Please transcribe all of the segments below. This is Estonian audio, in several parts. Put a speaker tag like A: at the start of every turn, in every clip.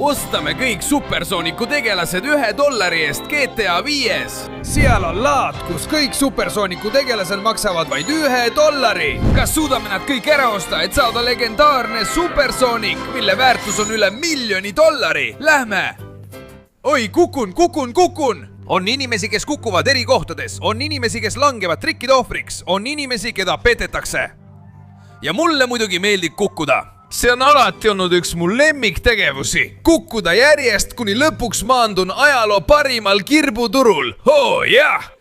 A: ostame kõik Supersooniku tegelased $1 eest GTA 5-s.
B: Seal on laad, kus kõik Supersooniku tegelased maksavad vaid $1.
A: Kas suudame nad kõik ära osta, et saada legendaarne Supersoonik, mille väärtus on üle $1 miljoni? Lähme! Oi, kukun! On inimesi, kes kukuvad eri kohtades, on inimesi, kes langevad trikkide ohvriks, on inimesi, keda petetakse. Ja mulle muidugi meeldib kukkuda. See on alati olnud üks mu lemmiktegevusi. Kukkuda järjest, kuni lõpuks maandun ajaloo parimal kirbuturul. Oo, jah!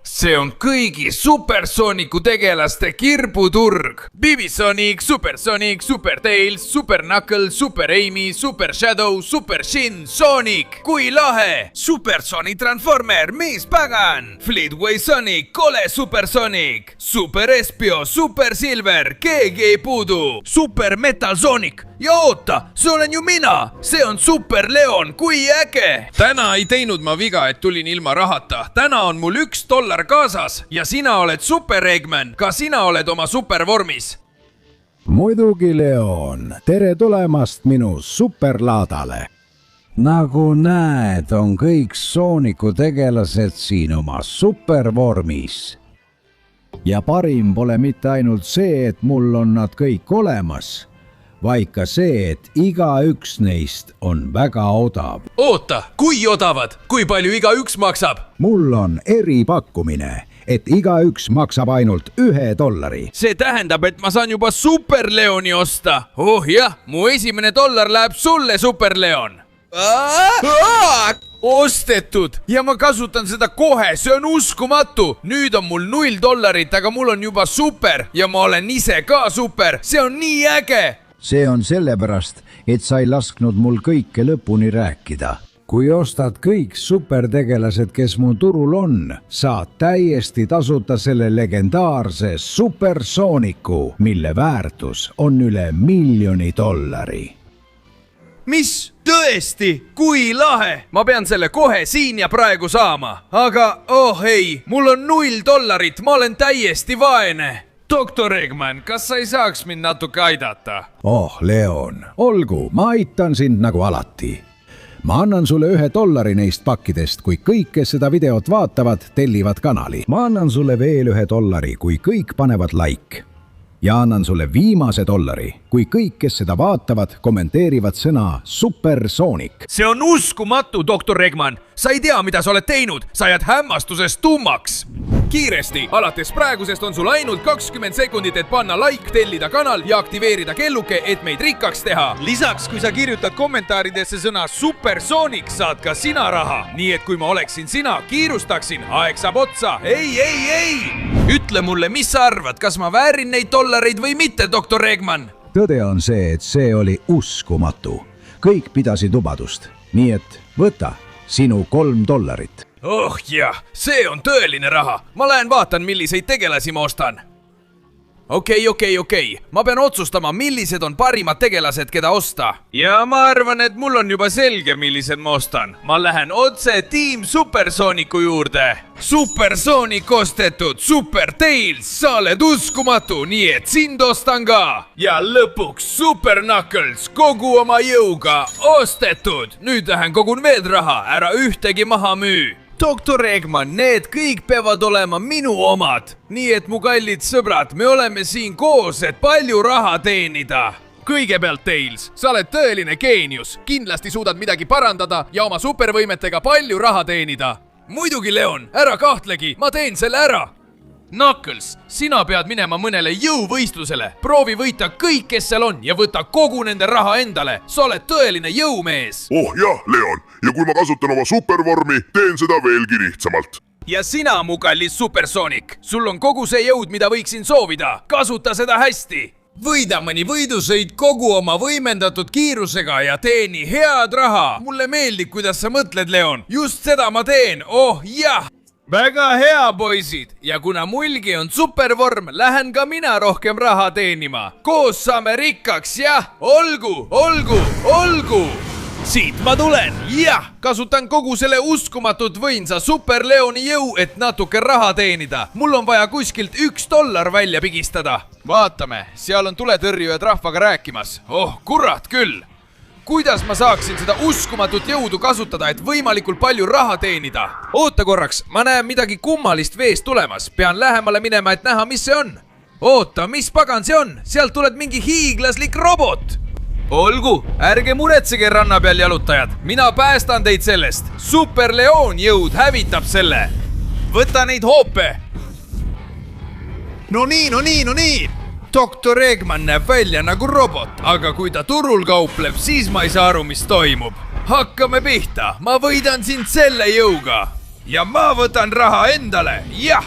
A: See on kõigi Supersooniku tegelaste kirbuturg. Bibisonic, Supersonic, Super Tails, Super Knuckles, Super Amy, Super Shadow, Super Shin, Sonic. Kui lahe! Supersonic Transformer, mis pagan! Fleetway Sonic, kole Supersonic. Super Espio, Super Silver, keegi ei puudu. Super Metal Sonic. Ja oota, see olen ju mina. See on Super Leon, kui äge! Täna ei teinud ma viga, et tulin ilma rahata. Täna on mul $1 kaasas ja sina oled Super Eggman, ka sina oled oma supervormis.
C: Muidugi Leon, tere tulemast minu superlaadale. Nagu näed, on kõik Sooniku tegelased siin oma supervormis. Ja parim pole mitte ainult see, et mul on nad kõik olemas, vaid ka see, et igaüks neist on väga odav.
A: Oota, kui odavad? Kui palju igaüks maksab?
C: Mul on eripakkumine, et igaüks maksab ainult $1.
A: See tähendab, et ma saan juba Super Leoni osta. Oh jah, mu esimene $1 läheb sulle, Super Leon. Ostetud ja ma kasutan seda kohe, see on uskumatu. Nüüd on mul $0, aga mul on juba super ja ma olen ise ka super. See on nii äge.
C: See on sellepärast, et sa ei lasknud mul kõike lõpuni rääkida. Kui ostad kõik supertegelased, kes mu turul on, saad täiesti tasuta selle legendaarse Supersooniku, mille väärtus on üle $1 miljoni.
A: Mis? Tõesti? Kui lahe! Ma pean selle kohe siin ja praegu saama. Aga, oh ei, mul on $0, ma olen täiesti vaene. Doktor Eggman, kas sa ei saaks mind natuke aidata?
C: Oh, Leon, olgu, ma aitan sind nagu alati. Ma annan sulle $1 neist pakkidest, kui kõik, kes seda videot vaatavad, tellivad kanali. Ma annan sulle veel $1, kui kõik panevad like. Ja annan sulle viimase $, kui kõik, kes seda vaatavad, kommenteerivad sõna Supersoonik.
A: See on uskumatu, doktor Eggman. Sa ei tea, mida sa oled teinud. Sa jääd hämmastusest tummaks. Kiiresti, alates praegusest on sul ainult 20 sekundit, et panna like, tellida kanal ja aktiveerida kelluke, et meid rikkaks teha. Lisaks, kui sa kirjutad kommentaaridesse sõna Supersoonik, saad ka sina raha. Nii et kui ma oleksin sina, kiirustaksin, aeg saab otsa. Ei! Ütle mulle, mis sa arvad, kas ma väärin neid $1 või mitte, doktor Eggman?
C: Tõde on see, et see oli uskumatu. Kõik pidasid lubadust. Nii et võta sinu $3.
A: Oh jah, see on tõeline raha. Ma lähen vaatan, milliseid tegelasi ma ostan. Okei. Ma pean otsustama, millised on parimad tegelased, keda osta. Ja ma arvan, et mul on juba selge, millised ma ostan. Ma lähen otse Team Supersooniku juurde. Supersoonik ostetud, Super Tails, sa oled uskumatu, nii et sind ostan ka. Ja lõpuks Super Knuckles, kogu oma jõuga ostetud. Nüüd lähen kogun veel raha, ära ühtegi maha müü. Doktor Eggman, need kõik peavad olema minu omad. Nii et mu kallid sõbrad, me oleme siin koos, et palju raha teenida. Kõigepealt Tails, sa oled tõeline geenius. Kindlasti suudad midagi parandada ja oma supervõimetega palju raha teenida. Muidugi, Leon, ära kahtlegi, ma teen selle ära. Knuckles, sina pead minema mõnele jõuvõistlusele. Proovi võita kõik, kes seal on ja võta kogu nende raha endale. Sa oled tõeline jõumees.
D: Oh jah, Leon, ja kui ma kasutan oma supervormi, teen seda veelgi lihtsamalt.
A: Ja sina, mu kallis Supersoonik, sul on kogu see jõud, mida võiksin soovida. Kasuta seda hästi. Võida mõni võidusõit kogu oma võimendatud kiirusega ja teeni head raha. Mulle meeldib, kuidas sa mõtled, Leon. Just seda ma teen. Oh jah. Väga hea, poisid. Ja kuna mulgi on supervorm, lähen ka mina rohkem raha teenima. Koos saame rikkaks, jah. Olgu. Siit ma tulen, jah. Kasutan kogu selle uskumatut võimsa Super Leoni jõu, et natuke raha teenida. Mul on vaja kuskilt $1 välja pigistada. Vaatame, seal on tuletõrjujad rahvaga rääkimas. Oh, kurat küll. kuidas ma saaksin seda uskumatut jõudu kasutada, et võimalikult palju raha teenida? Oota korraks, ma näen midagi kummalist veest tulemas. Pean lähemale minema, et näha, mis see on. Oota, mis pagan see on? Sealt tuleb mingi hiiglaslik robot. Olgu, ärge muretsege ranna peal jalutajad. Mina päästan teid sellest. Super Leon jõud hävitab selle. Võta neid hoope. No nii. Doktor Eggman näeb välja nagu robot, aga kui ta turul kaupleb, siis ma ei saa aru, mis toimub. Hakkame pihta, ma võidan sind selle jõuga. Ja ma võtan raha endale, jah.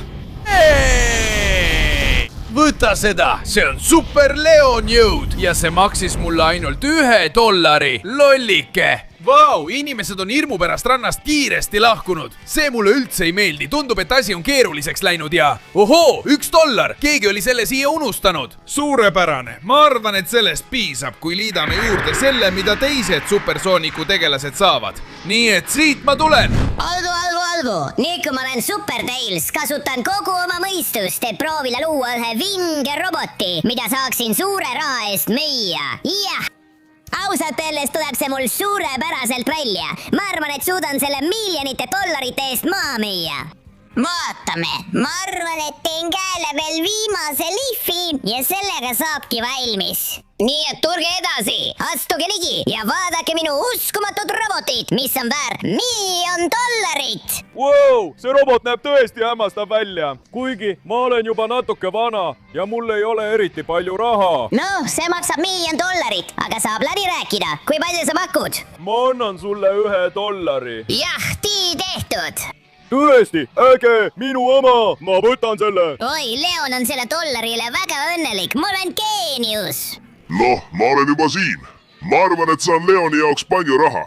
A: Võta seda, see on Super Leon jõud ja see maksis mulle ainult $1. Lollike. Vau, inimesed on hirmu pärast rannast kiiresti lahkunud. See mulle üldse ei meeldi, tundub, et asi on keeruliseks läinud ja... Ohoo, $1, keegi oli selle siia unustanud. Suurepärane, ma arvan, et sellest piisab, kui liidame juurde selle, mida teised Supersooniku tegelased saavad. Nii et siit ma tulen.
E: Olgu, nüüd kui ma olen Super Tails, kasutan kogu oma mõistust, et proovida luua ühe vinge roboti, mida saaksin suure raha eest müüa. Jah! Ausalt öeldes tuleb see mul suurepäraselt välja. Ma arvan, et suudan selle miljonite dollarite eest maha müüa. Vaatame, ma arvan, et teen käele veel viimase lihvi ja sellega saabki valmis. Nii et turge edasi, astuge ligi ja vaadake minu uskumatut robotit, mis on väärt $1 miljonit.
F: Wow, see robot näeb tõesti hämmastav välja, kuigi ma olen juba natuke vana ja mul ei ole eriti palju raha.
E: Noh, see maksab $1 miljonit, aga saab läbi rääkida. Kui palju sa pakud?
F: Ma annan sulle $1.
E: Jah, tii tehtud.
F: Tõesti, äge, minu oma, ma võtan selle.
E: Oi, Leon on selle $1 väga õnnelik, ma olen geenius.
D: Noh, ma olen juba siin. Ma arvan, et saan Leoni jaoks palju raha.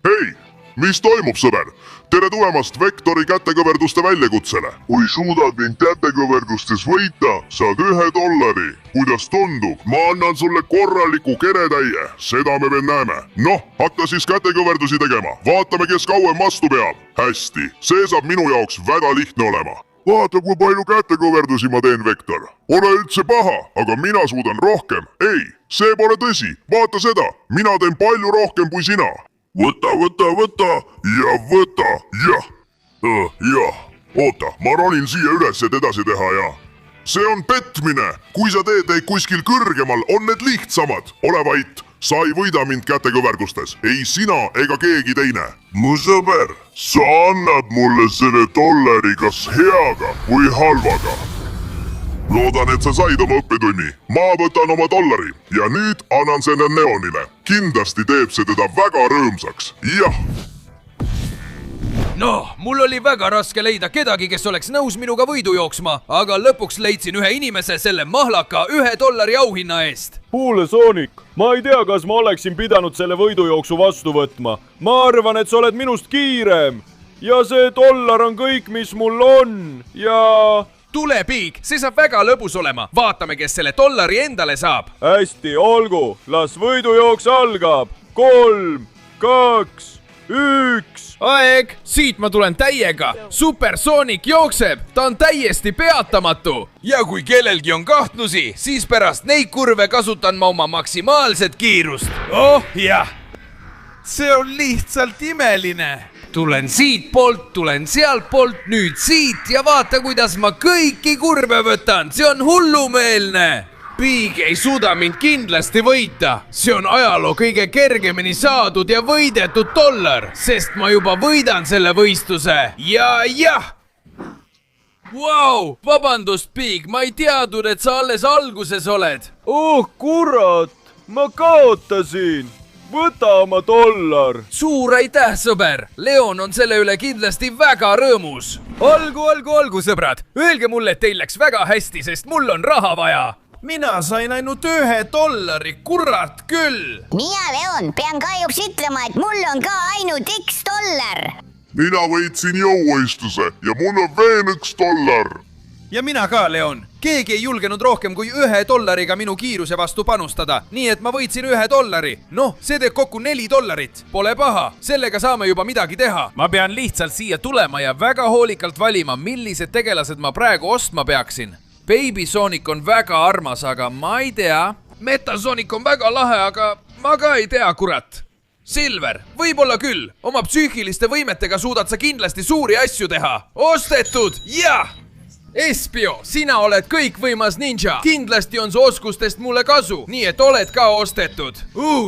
D: Hei, mis toimub, sõber? Tere tulemast Vektori kätekõverduste väljakutsele. Kui suudad mind kätekõverdustes võita, saad $1. Kuidas tundub? Ma annan sulle korraliku keretäie. Seda me veel näeme. Noh, hakka siis kätekõverdusi tegema. Vaatame, kes kauem vastu peab. Hästi, see saab minu jaoks väga lihtne olema. Vaata, kui palju kätekõverdusi ma teen, Vektor. Ole üldse paha, aga mina suudan rohkem. Ei, see pole tõsi. Vaata seda, mina teen palju rohkem kui sina. Võta ja võta, jah. Jah, oota, ma ronin siia üles, et edasi teha ja... See on petmine. Kui sa teed neid kuskil kõrgemal, on need lihtsamad. Ole vait, sa ei võida mind kätekõverdustes. Ei sina ega keegi teine. Mu sõber, sa annad mulle selle $1 kas heaga või halvaga. Loodan, et sa said oma õppetunni. Ma võtan oma $1 ja nüüd annan selle Neonile. Kindlasti teeb see teda väga rõõmsaks. Jah.
A: No, mul oli väga raske leida kedagi, kes oleks nõus minuga võidu jooksma, aga lõpuks leidsin ühe inimese selle mahlaka $1 auhinna eest.
F: Kuule, Sonic, ma ei tea, kas ma oleksin pidanud selle võidujooksu vastu võtma. Ma arvan, et sa oled minust kiirem. Ja see $1 on kõik, mis mul on. Ja...
A: Tule, Big, see saab väga lõbus olema. Vaatame, kes selle $1 endale saab.
F: Hästi, olgu. Las võidujooks algab. 3, 2, 1.
A: Aeg, siit ma tulen täiega. Supersonic jookseb, ta on täiesti peatamatu. Ja kui kellelgi on kahtlusi, siis pärast neid kurve kasutan ma oma maksimaalset kiirust. Oh jah, see on lihtsalt imeline. Tulen siitpoolt, tulen sealtpoolt, nüüd siit ja vaata, kuidas ma kõiki kurve võtan. See on hullumeelne. Big ei suuda mind kindlasti võita. See on ajaloo kõige kergemini saadud ja võidetud $1, sest ma juba võidan selle võistluse. Jah. Vau, vabandust, Big, ma ei teadnud, et sa alles alguses oled.
F: Oh, kurat, ma kaotasin. Võta oma $1.
A: Suur aitäh, sõber. Leon on selle üle kindlasti väga rõõmus. Olgu, sõbrad. Öelge mulle, et teil läks väga hästi, sest mul on raha vaja. Mina sain ainult $1, kurat küll.
E: Mina, Leon, pean kahjuks ütlema, et mul on ka ainult $1.
D: Mina võitsin jõuvõistluse ja mul on veel $1.
A: Ja mina ka, Leon. Keegi ei julgenud rohkem kui $1 minu kiiruse vastu panustada, nii et ma võitsin $1. Noh, see teeb kokku $4. Pole paha, sellega saame juba midagi teha. Ma pean lihtsalt siia tulema ja väga hoolikalt valima, millised tegelased ma praegu ostma peaksin. Baby Sonic on väga armas, aga ma ei tea. Metasonic on väga lahe, aga ma ka ei tea, kurat. Silver, võib-olla küll. Oma psüühiliste võimetega suudad sa kindlasti suuri asju teha. Ostetud, jah! Espio, sina oled kõikvõimas ninja. Kindlasti on su oskustest mulle kasu, nii et oled ka ostetud.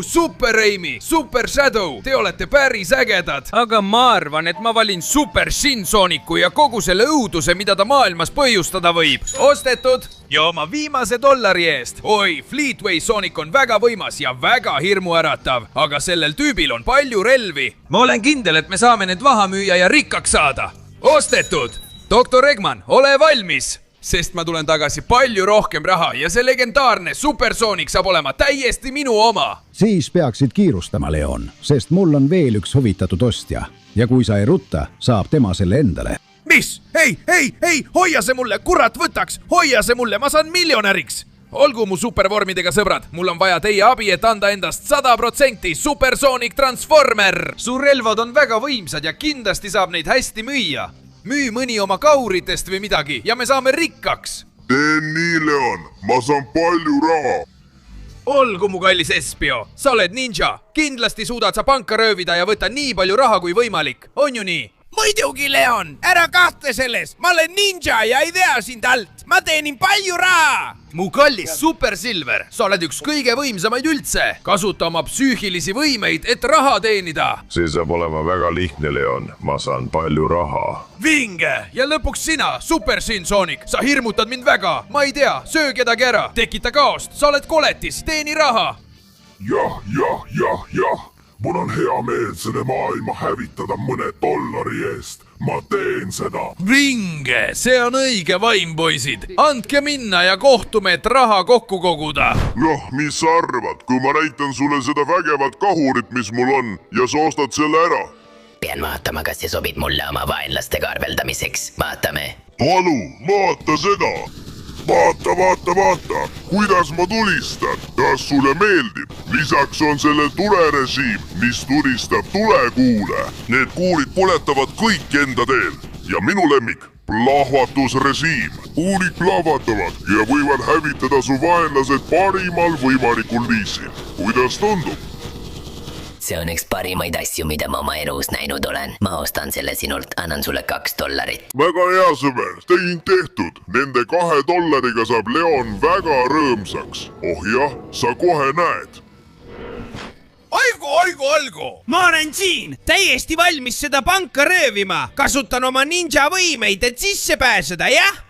A: Super Raimi, Super Shadow, te olete päris ägedad. Aga ma arvan, et ma valin Super Shin-Sooniku ja kogu selle õuduse, mida ta maailmas põhjustada võib. Ostetud ja oma viimase $1 eest. Oi, Fleetway Sonic on väga võimas ja väga hirmuäratav, aga sellel tüübil on palju relvi. Ma olen kindel, et me saame need maha müüa ja rikkaks saada. Ostetud! Doktor Eggman, ole valmis, sest ma tulen tagasi palju rohkem raha ja see legendaarne Supersonic saab olema täiesti minu oma.
C: Siis peaksid kiirustama, Leon, sest mul on veel üks huvitatud ostja. Ja kui sa ei rutta, saab tema selle endale.
A: Mis? Ei, hoia see mulle, kurat võtaks, hoia see mulle, ma saan miljonäriks. Olgu mu supervormidega sõbrad, mul on vaja teie abi, et anda endast 100% Supersonic Transformer. Su relvad on väga võimsad ja kindlasti saab neid hästi müüa. Müü mõni oma kauritest või midagi ja me saame rikkaks.
D: Teen nii, Leon, ma saan palju raha.
A: Olgu mu kallis Espio, sa oled ninja. Kindlasti suudad sa panka röövida ja võtta nii palju raha kui võimalik. On ju nii? Muidugi, Leon, ära kahtle selles. Ma olen ninja ja ei vea sind alt. Ma teenin palju raha. Mu kallis Super Silver, sa oled üks kõige võimsamaid üldse. Kasuta oma psüühilisi võimeid, et raha teenida.
D: See saab olema väga lihtne, Leon. Ma saan palju raha.
A: Vinge! Ja lõpuks sina, Super Shin-Sonic. Sa hirmutad mind väga. Ma ei tea, söö kedagi ära. Tekita kaost. Sa oled koletis. Teeni raha.
D: Jah. Mul on hea meel selle maailma hävitada mõne $1 eest. Ma teen seda.
A: Vinge, see on õige vaim, poisid. Andke minna ja kohtume, et raha kokku koguda.
D: Noh, mis sa arvad, kui ma näitan sulle seda vägevat kahurit, mis mul on, ja sa ostad selle ära?
G: Pean vaatama, kas see sobib mulle oma vaenlastega arveldamiseks. Vaatame.
D: Palu, vaata seda. Vaata, kuidas ma tulistan. Kas sulle meeldib? Lisaks on sellel tulerežiim, mis tulistab tulekuule. Need kuulid põletavad kõik enda teel. Ja minu lemmik, plahvatusrežiim. Kuulid plahvatavad ja võivad hävitada su vaenlased parimal võimalikul viisil. Kuidas tundub?
G: See on üks parimaid asju, mida ma oma elus näinud olen. Ma ostan selle sinult, annan sulle $2.
D: Väga hea, sõber, tegin tehtud. Nende $2 saab Leon väga rõõmsaks. Oh jah, sa kohe näed.
H: Olgu! Ma olen siin, täiesti valmis seda panka röövima. Kasutan oma ninja võimeid, et sisse pääseda, jah?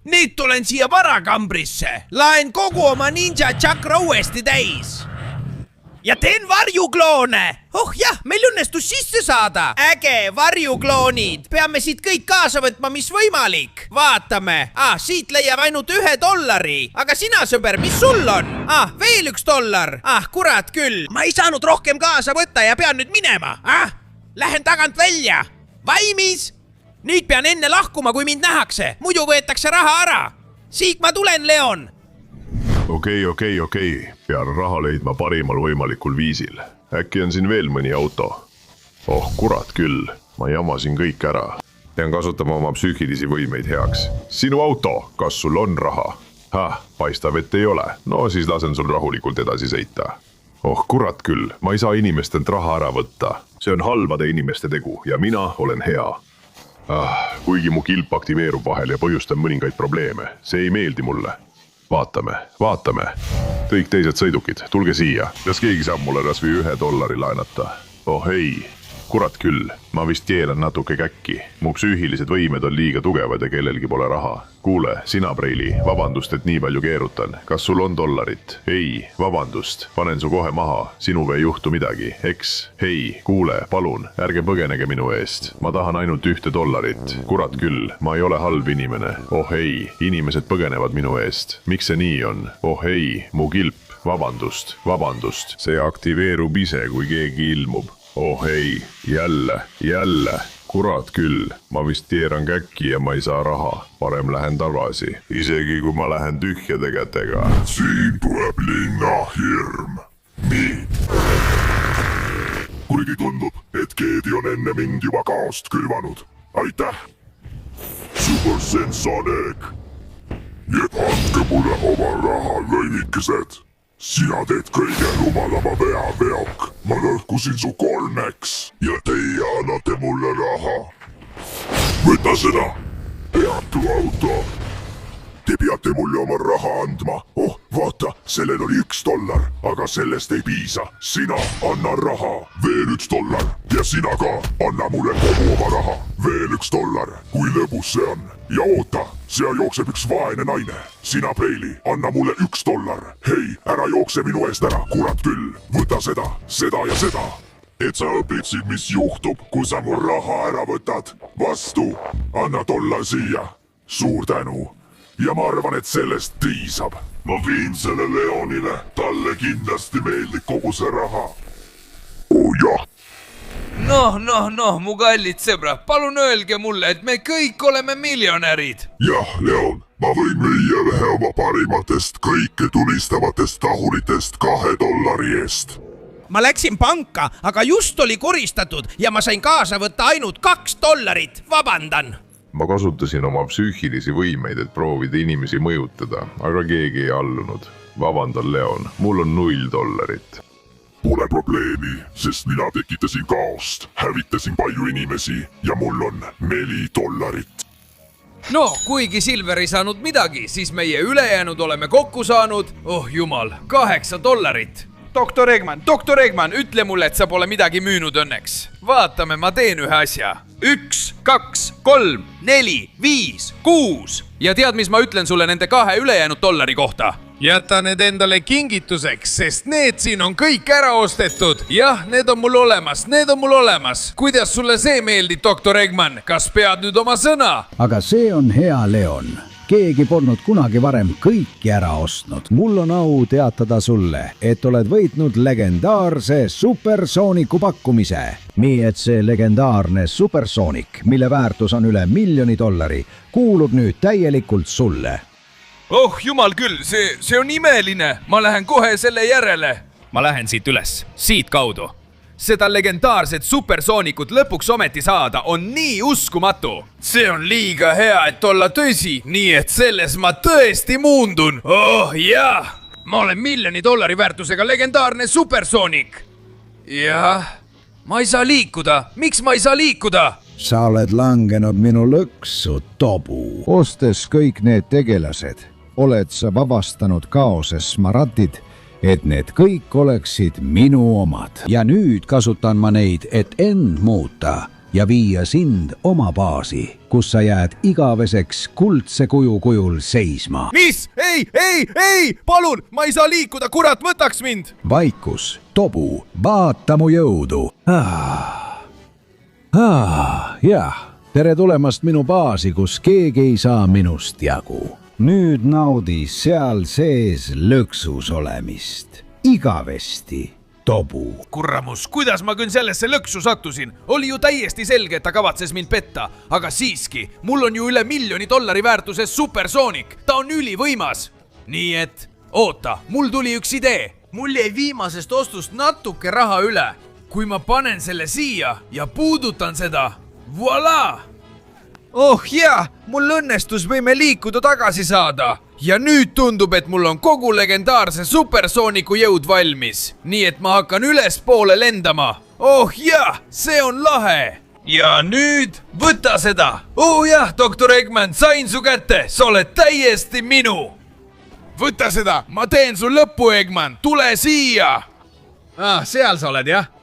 H: Nüüd tulen siia varakambrisse. Laen kogu oma ninja chakra uuesti täis. Ja teen varjukloone. Oh jah, meil õnnestus sisse saada. Äge, varjukloonid. Peame siit kõik kaasa võtma, mis võimalik. Vaatame. Siit leiab ainult $1. Aga sina, sõber, mis sul on? Veel $1. Kurat küll. Ma ei saanud rohkem kaasa võtta ja pean nüüd minema. Lähen tagant välja. Valmis? Nüüd pean enne lahkuma, kui mind nähakse. Muidu võetakse raha ära. Siit ma tulen, Leon.
D: Okei. Pean raha leidma parimal võimalikul viisil. Äkki on siin veel mõni auto? Oh, kurat küll. Ma jamasin kõik ära. Pean kasutama oma psüühilisi võimeid heaks. Sinu auto, kas sul on raha? Paistab, et ei ole. No siis lasen sul rahulikult edasi sõita. Oh, kurat küll. Ma ei saa inimestelt raha ära võtta. See on halvade inimeste tegu ja mina olen hea. Kuigi mu kilp aktiveerub vahel ja põhjustab mõningaid probleeme. See ei meeldi mulle. Vaatame. Kõik teised sõidukid, tulge siia. Kas keegi saab mulle kas või $1 laenata? Oh ei, kurat küll, ma vist keelan natuke käkki. Mu psüühilised võimed on liiga tugevad ja kellelgi pole raha. Kuule, sina, Preili, vabandust, et nii palju keerutan. Kas sul on $? Ei, vabandust, panen su kohe maha. Sinuga ei juhtu midagi, eks? Hei, kuule, palun, ärge põgenege minu eest. Ma tahan ainult $1. Kurat küll, ma ei ole halb inimene. Oh ei, inimesed põgenevad minu eest. Miks see nii on? Oh ei, mu kilp. Vabandust. See aktiveerub ise, kui keegi ilmub. Oh ei, jälle. Kurat küll, ma vist keeran käkki ja ma ei saa raha. Parem lähen tagasi, isegi kui ma lähen tühjade kätega. Siin tuleb linnahirm. Nii. Kuigi tundub, et keegi on enne mind juba kaost külvanud. Aitäh. Super Sensonic. Nii et andke mulle oma raha, lõimikesed. sina teed kõige rumalama vea, Veok. Ma lõhkusin su kolmeks ja teie annate mulle raha. Võta seda, peatu auto. Te peate mulle oma raha andma. Oh, vaata, sellel oli $1, aga sellest ei piisa. Sina anna raha, veel $1 ja sina ka anna mulle kogu oma raha. Veel $1, kui lõbus see on. Ja oota, seal jookseb üks vaene naine. Sina, Preili, anna mulle $1. Hei, ära jookse minu eest ära, kurat küll. Võta seda ja seda. Et sa õpitsid, mis juhtub, kui sa mu raha ära võtad. Vastu, anna $1 siia. Suur tänu. Ja ma arvan, et sellest piisab. Ma viin selle Leonile. Talle kindlasti meeldib kogu see raha. Oh jah.
A: Noh, mu kallid sõbrad, palun öelge mulle, et me kõik oleme miljonärid.
D: Jah, Leon, ma võin müüa ühe oma parimatest kõike tulistavatest tahuritest $2 eest.
H: Ma läksin panka, aga just oli koristatud ja ma sain kaasa võtta ainult $2. Vabandan.
I: Ma kasutasin oma psüühilisi võimeid, et proovida inimesi mõjutada, aga keegi ei allunud. Vabandan, Leon, mul on $0.
D: Pole probleemi, sest mina tekitasin kaost, hävitasin palju inimesi ja mul on $4.
A: No, kuigi Silver ei saanud midagi, siis meie ülejäänud oleme kokku saanud, oh jumal, $8. Doktor Eggman, ütle mulle, et sa pole midagi müünud õnneks. Vaatame, ma teen ühe asja. 1, 2, 3, 4, 5, 6. Ja tead, mis ma ütlen sulle nende 2 ülejäänud $. kohta?
B: jäta need endale kingituseks, sest need siin on kõik ära ostetud.
A: Jah, need on mul olemas. Kuidas sulle see meeldib, doktor Eggman? Kas pead nüüd oma sõna?
C: aga see on hea, Leon. Keegi polnud kunagi varem kõiki ära ostnud. Mul on au teatada sulle, et oled võitnud legendaarse Supersooniku pakkumise. Nii et see legendaarne Supersoonik, mille väärtus on üle $1 000 000, kuulub nüüd täielikult sulle.
A: Oh, jumal küll, see on imeline. Ma lähen kohe selle järele. Ma lähen siit üles, siit kaudu. Seda legendaarset Supersoonikut lõpuks ometi saada on nii uskumatu. See on liiga hea, et olla tõsi, nii et selles ma tõesti muundun. Oh jah, ma olen $1 000 000 väärtusega legendaarne Supersoonik. Jah, ma ei saa liikuda. Miks ma ei saa liikuda?
C: Sa oled langenud minu lõksu, Tobu. Ostes kõik need tegelased, oled sa vabastanud kaoses smaratid, et need kõik oleksid minu omad. Ja nüüd kasutan ma neid, et end muuta ja viia sind oma baasi, kus sa jääd igaveseks kuldse kuju kujul seisma.
A: Mis? Ei! Palun, ma ei saa liikuda, kurat, võtaks mind!
C: Vaikus, Tobu, vaata mu jõudu. Jah, tere tulemast minu baasi, kus keegi ei saa minust jagu. Nüüd naudi seal sees lõksus olemist. Igavesti, Tobu.
A: Kurramus, kuidas ma küll sellesse lõksu sattusin? Oli ju täiesti selge, et ta kavatses mind petta. Aga siiski, mul on ju üle $1 000 000 väärtuses Supersoonik. Ta on ülivõimas. Nii et, oota, mul tuli üks idee. Mul jäi viimasest ostust natuke raha üle. Kui ma panen selle siia ja puudutan seda, voilà! Oh jaa, mul õnnestus võime liikuda tagasi saada. Ja nüüd tundub, et mul on kogu legendaarse Supersooniku jõud valmis. Nii et ma hakkan ülespoole lendama. Oh jaa, see on lahe. Ja nüüd võta seda. Oh jah, doktor Eggman, sain su kätte. Sa oled täiesti minu. Võta seda, ma teen su lõppu, Eggman. Tule siia. Seal sa oled, jah?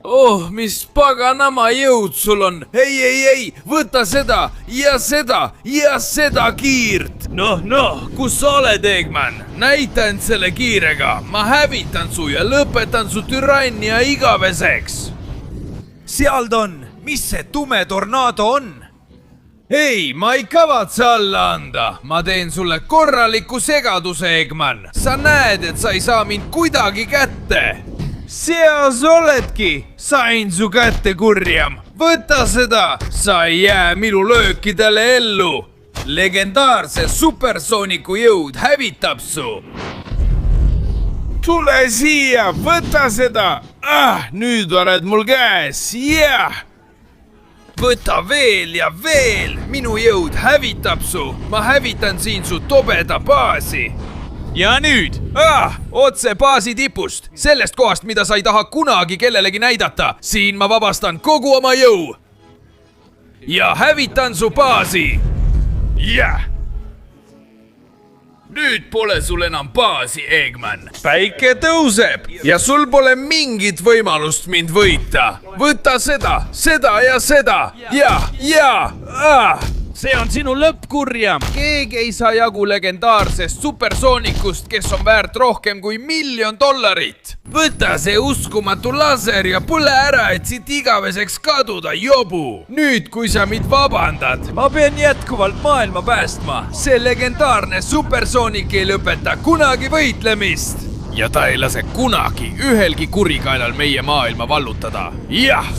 A: Oh, mis paganama jõud sul on. Ei, võta seda ja seda kiirt. Noh, kus sa oled, Eggman? Näita end selle kiirega. Ma hävitan su ja lõpetan su türannia igaveseks. Seal ta on. Mis see tume tornaado on? Ei, ma ei kavatse alla anda. Ma teen sulle korraliku segaduse, Eggman. Sa näed, et sa ei saa mind kuidagi kätte. Seal sa oledki. Sain su kätte, kurjam. Võta seda. Sa ei jää minu löökidele ellu. Legendaarse Supersooniku jõud hävitab su. Tule siia, võta seda. Nüüd oled mul käes. Jah. Võta veel ja veel. Minu jõud hävitab su. Ma hävitan siin su tobeda baasi. ja nüüd otse baasi tipust, sellest kohast, mida sa ei taha kunagi kellelegi näidata. siin ma vabastan kogu oma jõu ja hävitan su baasi. nüüd pole sul enam baasi, Eggman. päike tõuseb ja sul pole mingit võimalust mind võita. võta seda, seda ja seda see on sinu lõpp, kurjam. keegi ei saa jagu legendaarsest supersoonikust, kes on väärt rohkem kui $1 000 000. võta see uskumatu laser ja põle ära, et siit igaveseks kaduda, jobu. nüüd, kui sa mind vabandad, ma pean jätkuvalt maailma päästma. see legendaarne supersoonik ei lõpeta kunagi võitlemist. ja ta ei lase kunagi ühelgi kurikaelal meie maailma vallutada. jah.